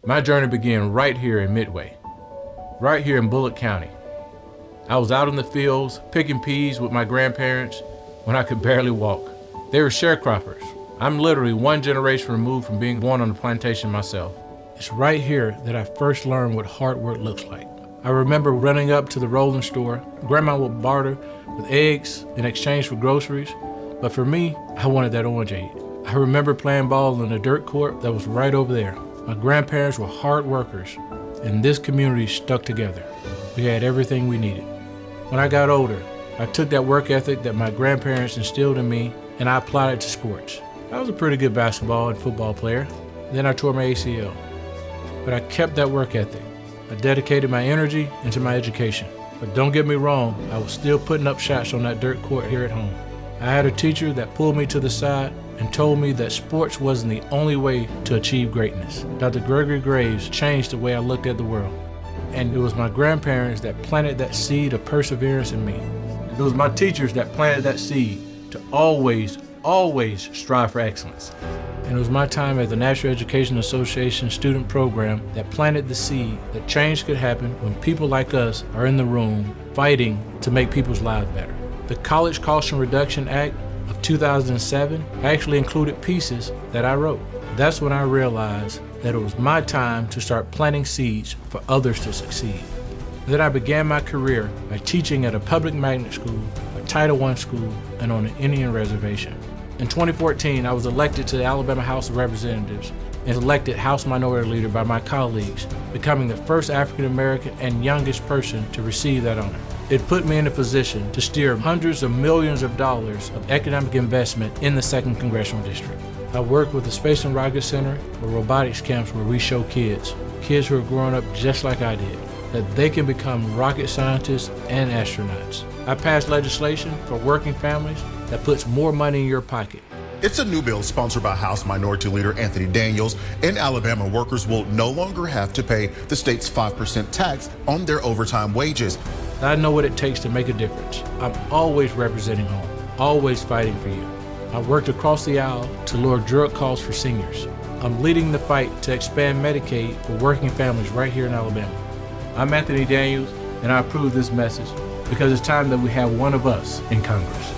My journey began right here in Midway, right here in Bullock County. I was out in the fields picking peas with my grandparents when I could barely walk. They were sharecroppers. I'm literally one generation removed from being born on a plantation myself. It's right here that I first learned what hard work looks like. I remember running up to the rolling store. Grandma would barter with eggs in exchange for groceries, but for me, I wanted that orangeade. I remember playing ball in a dirt court that was right over there. My grandparents were hard workers, and this community stuck together. We had everything we needed. When I got older, I took that work ethic that my grandparents instilled in me and I applied it to sports. I was a pretty good basketball and football player. Then I tore my ACL. But I kept that work ethic. I dedicated my energy into my education. But don't get me wrong, I was still putting up shots on that dirt court here at home. I had a teacher that pulled me to the side and told me that sports wasn't the only way to achieve greatness. Dr. Gregory Graves changed the way I looked at the world. And it was my grandparents that planted that seed of perseverance in me. It was my teachers that planted that seed to always strive for excellence. And it was my time at the National Education Association student program that planted the seed that change could happen when people like us are in the room fighting to make people's lives better. The College Cost Reduction Act of 2007 actually included pieces that I wrote. That's when I realized that it was my time to start planting seeds for others to succeed. Then I began my career by teaching at a public magnet school, a Title I school, and on an Indian reservation. In 2014, I was elected to the Alabama House of Representatives and elected House Minority Leader by my colleagues, becoming the first African American and youngest person to receive that honor. It put me in a position to steer hundreds of millions of dollars of economic investment in the 2nd Congressional District. I worked with the Space and Rocket Center or robotics camps where we show kids who are growing up just like I did, that they can become rocket scientists and astronauts. I passed legislation for working families that puts more money in your pocket. It's a new bill sponsored by House Minority Leader Anthony Daniels. In Alabama, workers will no longer have to pay the state's 5% tax on their overtime wages. I know what it takes to make a difference. I'm always representing home, always fighting for you. I worked across the aisle to lower drug costs for seniors. I'm leading the fight to expand Medicaid for working families right here in Alabama. I'm Anthony Daniels, and I approve this message because it's time that we have one of us in Congress.